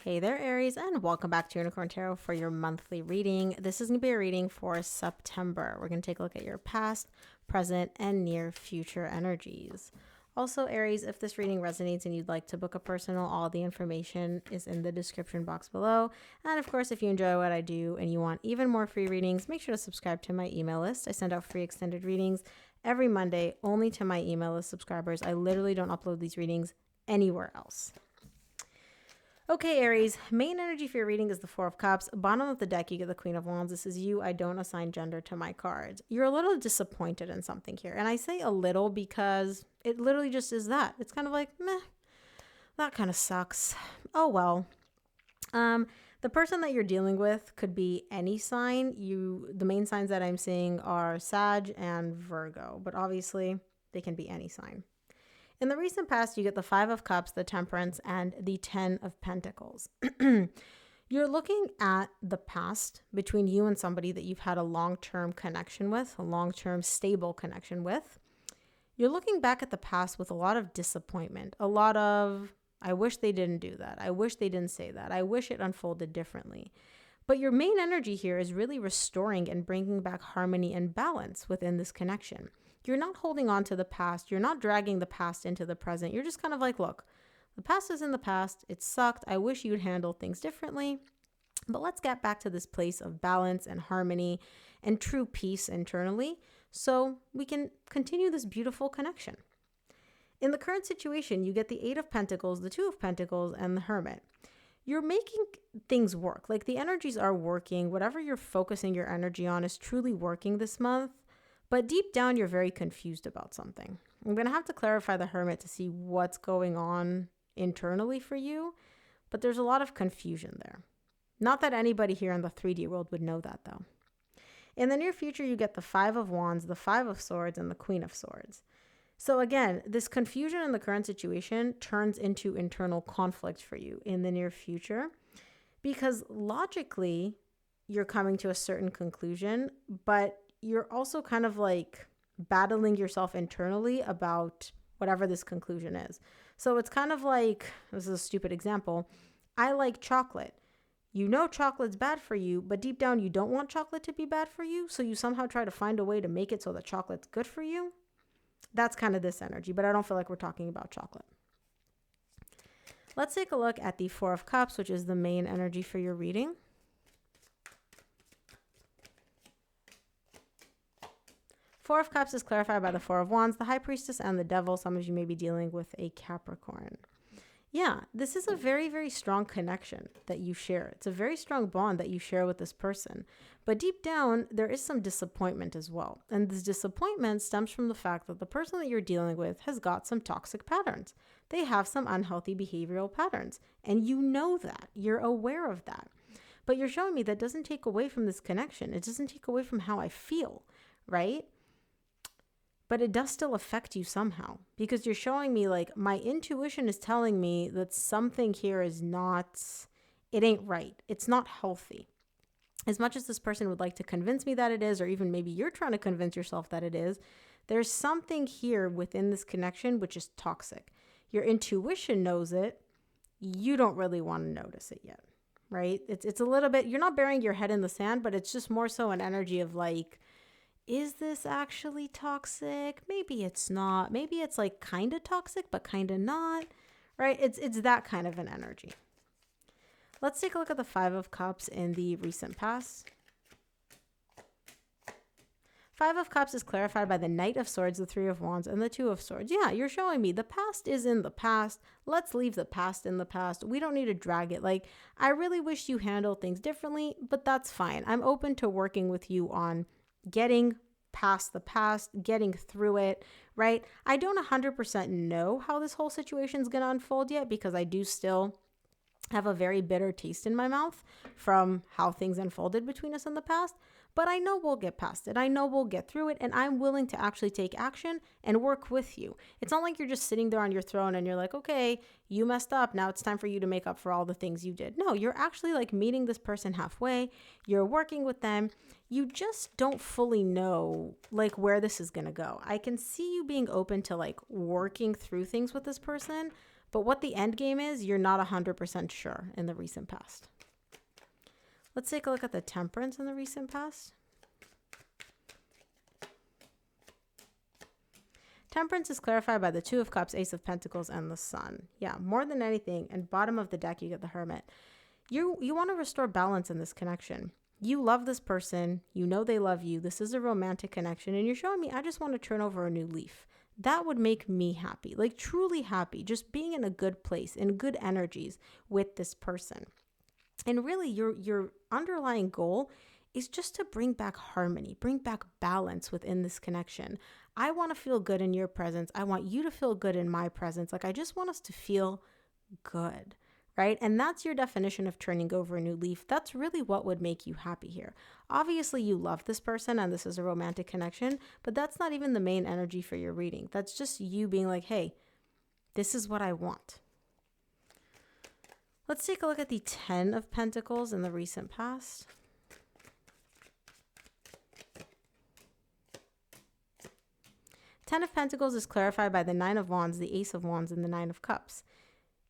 Hey there, Aries, and welcome back to Unicorn Tarot for your monthly reading. This is going to be a reading for September. We're going to take a look at your past, present, and near future energies. Also, Aries, if this reading resonates and you'd like to book a personal, all the information is in the description box below. And of course, if you enjoy what I do and you want even more free readings, make sure to subscribe to my email list. I send out free extended readings every Monday only to my email list subscribers. I literally don't upload these readings anywhere else. Okay, Aries, main energy for your reading is the Four of Cups. Bottom of the deck, you get the Queen of Wands. This is you. I don't assign gender to my cards. You're a little disappointed in something here. And I say a little because it literally just is that. It's kind of like, meh, that kind of sucks. Oh, well. The person that you're dealing with could be any sign. The main signs that I'm seeing are Sag and Virgo, but obviously they can be any sign. In the recent past, you get the Five of Cups, the Temperance, and the Ten of Pentacles. You're looking at the past between you and somebody that you've had a long-term connection with, a long-term stable connection with. You're looking back at the past with a lot of disappointment, a lot of, I wish they didn't do that. I wish they didn't say that. I wish it unfolded differently. But your main energy here is really restoring and bringing back harmony and balance within this connection. You're not holding on to the past. You're not dragging the past into the present. You're just kind of like, look, the past is in the past. It sucked. I wish you'd handle things differently. But let's get back to this place of balance and harmony and true peace internally so we can continue this beautiful connection. In the current situation, you get the Eight of Pentacles, the Two of Pentacles, and the Hermit. You're making things work. Like the energies are working. Whatever you're focusing your energy on is truly working this month. But deep down, you're very confused about something. I'm going to have to clarify the Hermit to see what's going on internally for you. But there's a lot of confusion there. Not that anybody here in the 3D world would know that, though. In the near future, you get the Five of Wands, the Five of Swords, and the Queen of Swords. So again, this confusion in the current situation turns into internal conflict for you in the near future. Because logically, you're coming to a certain conclusion, but you're also kind of like battling yourself internally about whatever this conclusion is. So it's kind of like, this is a stupid example. I like chocolate. You know chocolate's bad for you, but deep down you don't want chocolate to be bad for you. So you somehow try to find a way to make it so that chocolate's good for you. That's kind of this energy, but I don't feel like we're talking about chocolate. Let's take a look at the Four of Cups, which is the main energy for your reading. Four of Cups is clarified by the Four of Wands, the High Priestess, and the Devil. Some of you may be dealing with a Capricorn. Yeah, this is a very, very strong connection that you share. It's a very strong bond that you share with this person. But deep down, there is some disappointment as well. And this disappointment stems from the fact that the person that you're dealing with has got some toxic patterns. They have some unhealthy behavioral patterns. And you know that. You're aware of that. But you're showing me that doesn't take away from this connection. It doesn't take away from how I feel, right? But it does still affect you somehow because you're showing me like my intuition is telling me that something here is not, it ain't right. It's not healthy. As much as this person would like to convince me that it is, or even maybe you're trying to convince yourself that it is, there's something here within this connection which is toxic. Your intuition knows it. You don't really want to notice it yet, right? It's a little bit, you're not burying your head in the sand, but it's just more so an energy of like, is this actually toxic? Maybe it's not. Maybe it's like kind of toxic, but kind of not, right? It's that kind of an energy. Let's take a look at the Five of Cups in the recent past. Five of Cups is clarified by the Knight of Swords, the Three of Wands, and the Two of Swords. Yeah, you're showing me the past is in the past. Let's leave the past in the past. We don't need to drag it. Like, I really wish you handled things differently, but that's fine. I'm open to working with you on getting past the past, getting through it, right? I don't 100% know how this whole situation is going to unfold yet because I do still have a very bitter taste in my mouth from how things unfolded between us in the past. But I know we'll get past it. I know we'll get through it. And I'm willing to actually take action and work with you. It's not like you're just sitting there on your throne and you're like, okay, you messed up. Now it's time for you to make up for all the things you did. No, you're actually like meeting this person halfway. You're working with them. You just don't fully know like where this is going to go. I can see you being open to like working through things with this person, But what the end game is, you're not 100% sure in the recent past. Let's take a look at the Temperance in the recent past. Temperance is clarified by the Two of Cups, Ace of Pentacles, and the Sun. Yeah, more than anything, and bottom of the deck, you get the Hermit. You want to restore balance in this connection. You love this person. You know they love you. This is a romantic connection. And you're showing me, I just want to turn over a new leaf. That would make me happy, like truly happy, just being in a good place, in good energies with this person. And really, your underlying goal is just to bring back harmony, bring back balance within this connection. I want to feel good in your presence. I want you to feel good in my presence. Like, I just want us to feel good, right? And that's your definition of turning over a new leaf. That's really what would make you happy here. Obviously, you love this person and this is a romantic connection, but that's not even the main energy for your reading. That's just you being like, hey, this is what I want. Let's take a look at the 10 of Pentacles in the recent past. 10 of Pentacles is clarified by the 9 of Wands, the Ace of Wands, and the 9 of Cups.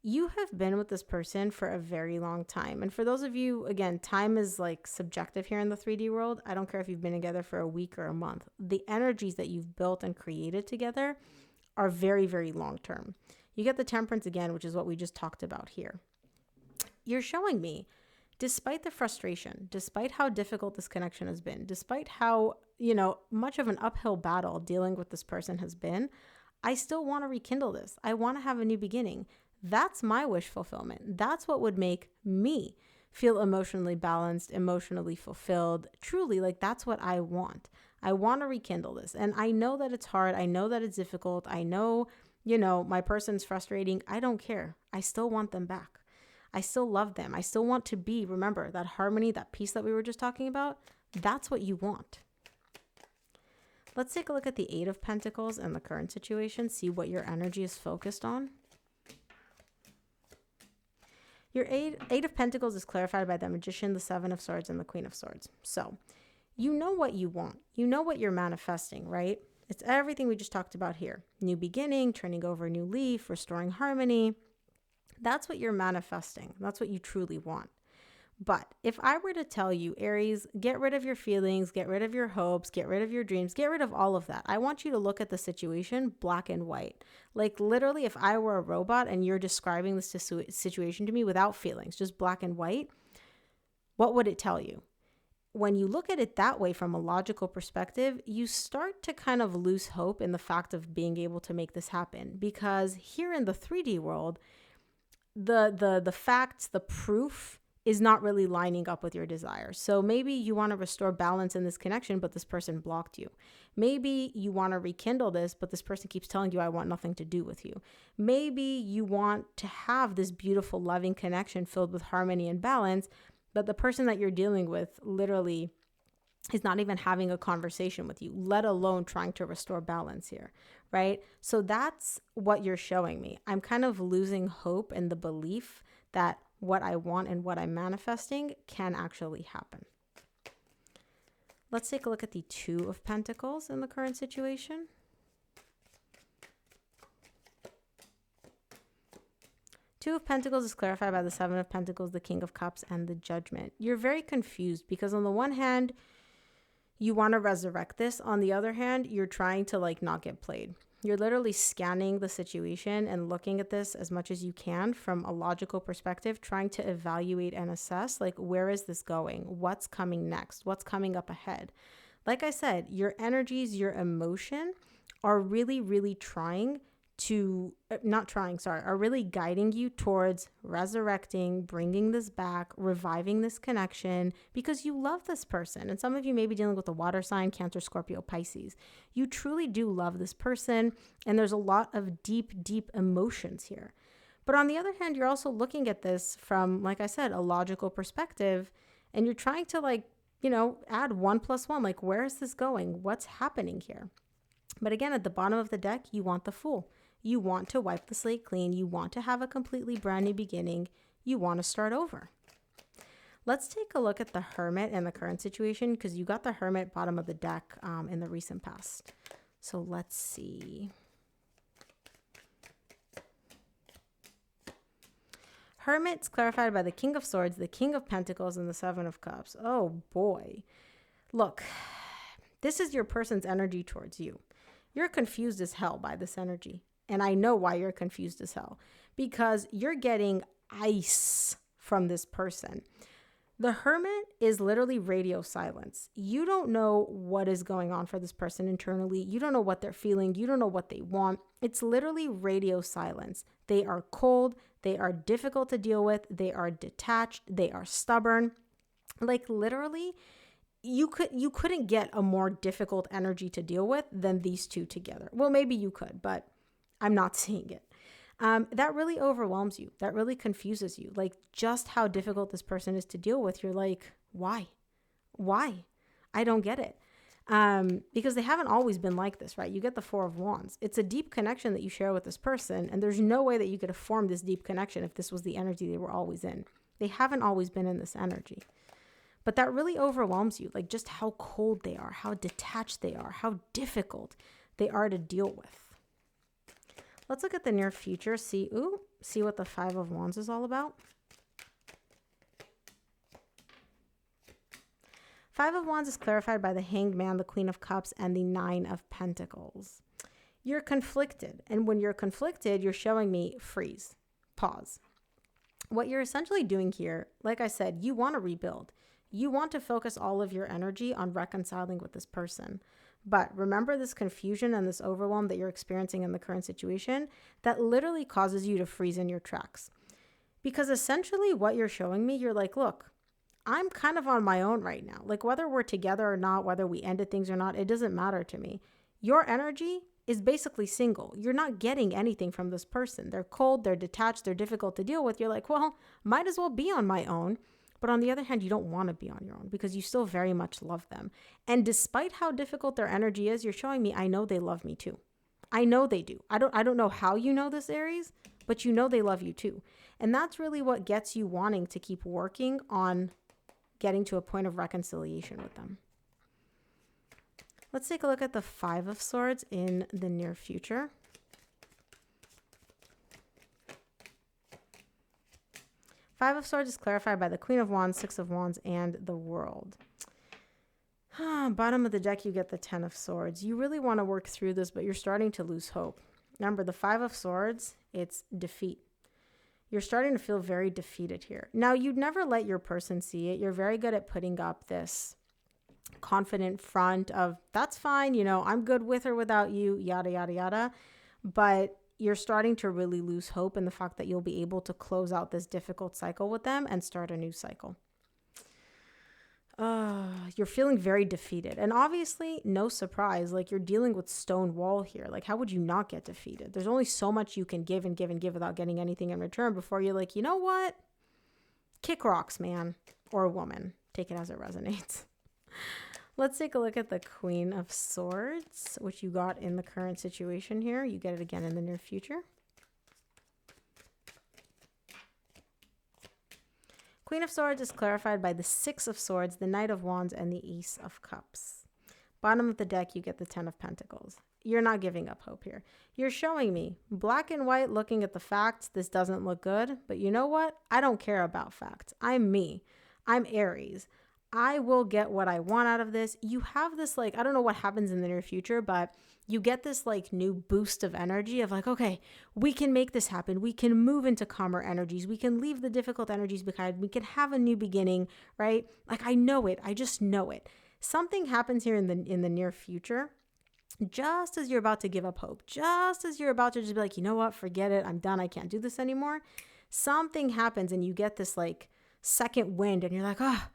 You have been with this person for a very long time. And for those of you, again, time is like subjective here in the 3D world. I don't care if you've been together for a week or a month. The energies that you've built and created together are very, very long term. You get the Temperance again, which is what we just talked about here. You're showing me, despite the frustration, despite how difficult this connection has been, despite how, much of an uphill battle dealing with this person has been, I still want to rekindle this. I want to have a new beginning. That's my wish fulfillment. That's what would make me feel emotionally balanced, emotionally fulfilled. Truly, like, that's what I want. I want to rekindle this. And I know that it's hard. I know that it's difficult. I know, my person's frustrating. I don't care. I still want them back. I still love them. I still want to be, remember, that harmony, that peace that we were just talking about, that's what you want. Let's take a look at the 8 of Pentacles and the current situation, see what your energy is focused on. Your eight of Pentacles is clarified by the Magician, the 7 of Swords, and the Queen of Swords. So you know what you want. You know what you're manifesting, right? It's everything we just talked about here. New beginning, turning over a new leaf, restoring harmony. That's what you're manifesting. That's what you truly want. But if I were to tell you, Aries, get rid of your feelings, get rid of your hopes, get rid of your dreams, get rid of all of that. I want you to look at the situation black and white. Like, literally, if I were a robot and you're describing this situation to me without feelings, just black and white, what would it tell you? When you look at it that way from a logical perspective, you start to kind of lose hope in the fact of being able to make this happen. Because here in the 3D world, the facts, the proof is not really lining up with your desires. So maybe you want to restore balance in this connection, but this person blocked you. Maybe you want to rekindle this, but this person keeps telling you, I want nothing to do with you. Maybe you want to have this beautiful, loving connection filled with harmony and balance, but the person that you're dealing with literally is not even having a conversation with you, let alone trying to restore balance here, right? So that's what you're showing me. I'm kind of losing hope in the belief that what I want and what I'm manifesting can actually happen. Let's take a look at the 2 of Pentacles in the current situation. Two of Pentacles is clarified by the 7 of Pentacles, the King of Cups, and the Judgment. You're very confused because on the one hand, you want to resurrect this. On the other hand, you're trying to not get played. You're literally scanning the situation and looking at this as much as you can from a logical perspective, trying to evaluate and assess, where is this going? What's coming next? What's coming up ahead? Like I said, your energies, your emotion are really, really are really guiding you towards resurrecting, bringing this back, reviving this connection because you love this person. And some of you may be dealing with a water sign, Cancer, Scorpio, Pisces. You truly do love this person. And there's a lot of deep, deep emotions here. But on the other hand, you're also looking at this from, like I said, a logical perspective. And you're trying to add 1 + 1. Where is this going? What's happening here? But again, at the bottom of the deck, you want the Fool. You want to wipe the slate clean. You want to have a completely brand new beginning. You want to start over. Let's take a look at the Hermit and the current situation because you got the Hermit bottom of the deck in the recent past. So let's see. Hermit's clarified by the King of Swords, the King of Pentacles, and the Seven of Cups. Oh boy. Look, this is your person's energy towards you. You're confused as hell by this energy. And I know why you're confused as hell. Because you're getting ice from this person. The Hermit is literally radio silence. You don't know what is going on for this person internally. You don't know what they're feeling. You don't know what they want. It's literally radio silence. They are cold. They are difficult to deal with. They are detached. They are stubborn. Like literally, you couldn't get a more difficult energy to deal with than these two together. Well, maybe you could, but I'm not seeing it. That really overwhelms you. That really confuses you. Like just how difficult this person is to deal with. You're like, why? Why? I don't get it. Because they haven't always been like this, right? You get the Four of Wands. It's a deep connection that you share with this person. And there's no way that you could have formed this deep connection if this was the energy they were always in. They haven't always been in this energy. But that really overwhelms you. Like just how cold they are, how detached they are, how difficult they are to deal with. Let's look at the near future. See what the Five of Wands is all about. Five of Wands is clarified by the Hanged Man, the Queen of Cups, and the Nine of Pentacles. You're conflicted. And when you're conflicted, you're showing me freeze, pause. What you're essentially doing here, like I said, you want to rebuild. You want to focus all of your energy on reconciling with this person. But remember this confusion and this overwhelm that you're experiencing in the current situation that literally causes you to freeze in your tracks. Because essentially what you're showing me, you're like, look, I'm kind of on my own right now. Like whether we're together or not, whether we ended things or not, it doesn't matter to me. Your energy is basically single. You're not getting anything from this person. They're cold, they're detached, they're difficult to deal with. You're like, well, might as well be on my own. But on the other hand, you don't want to be on your own because you still very much love them. And despite how difficult their energy is, you're showing me, I know they love me too. I know they do. I don't know how you know this, Aries, but you know they love you too. And that's really what gets you wanting to keep working on getting to a point of reconciliation with them. Let's take a look at the Five of Swords in the near future. Five of Swords is clarified by the Queen of Wands, Six of Wands, and the World. Bottom of the deck, you get the Ten of Swords. You really want to work through this, but you're starting to lose hope. Remember, the Five of Swords, it's defeat. You're starting to feel very defeated here. Now, you'd never let your person see it. You're very good at putting up this confident front of, that's fine, you know, I'm good with or without you, yada, yada, yada. But you're starting to really lose hope in the fact that you'll be able to close out this difficult cycle with them and start a new cycle. You're feeling very defeated. And obviously, no surprise, like you're dealing with stone wall here. Like, how would you not get defeated? There's only so much you can give and give and give without getting anything in return before you're like, you know what? Kick rocks, man, or woman. Take it as it resonates. Let's take a look at the Queen of Swords, which you got in the current situation here. You get it again in the near future. Queen of Swords is clarified by the Six of Swords, the Knight of Wands, and the Ace of Cups. Bottom of the deck, you get the Ten of Pentacles. You're not giving up hope here. You're showing me black and white looking at the facts. This doesn't look good, but you know what? I don't care about facts. I'm me. I'm Aries. I will get what I want out of this. You have this, like, I don't know what happens in the near future, but you get this like new boost of energy of like, okay, we can make this happen. We can move into calmer energies. We can leave the difficult energies behind. We can have a new beginning, right? Like, I know it. I just know it. Something happens here in the near future, just as you're about to give up hope, just as you're about to just be like, you know what, forget it. I'm done. I can't do this anymore. Something happens and you get this like second wind and you're like, oh,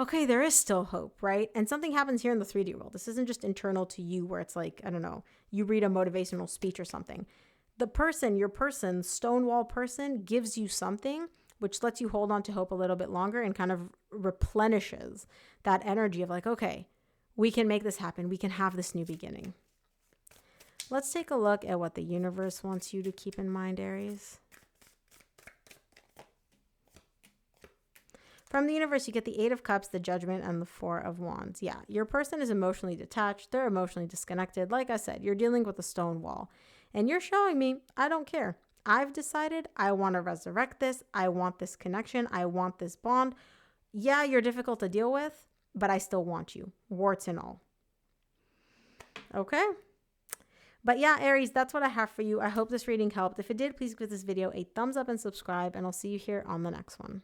okay, there is still hope, right? And something happens here in the 3D world. This isn't just internal to you where it's like, I don't know, you read a motivational speech or something. The person, your person, Stonewall person, gives you something which lets you hold on to hope a little bit longer and kind of replenishes that energy of like, okay, we can make this happen. We can have this new beginning. Let's take a look at what the universe wants you to keep in mind, Aries. From the universe, you get the Eight of Cups, the Judgment, and the Four of Wands. Yeah, your person is emotionally detached. They're emotionally disconnected. Like I said, you're dealing with a stone wall. And you're showing me, I don't care. I've decided I want to resurrect this. I want this connection. I want this bond. Yeah, you're difficult to deal with, but I still want you, warts and all. Okay? But yeah, Aries, that's what I have for you. I hope this reading helped. If it did, please give this video a thumbs up and subscribe, and I'll see you here on the next one.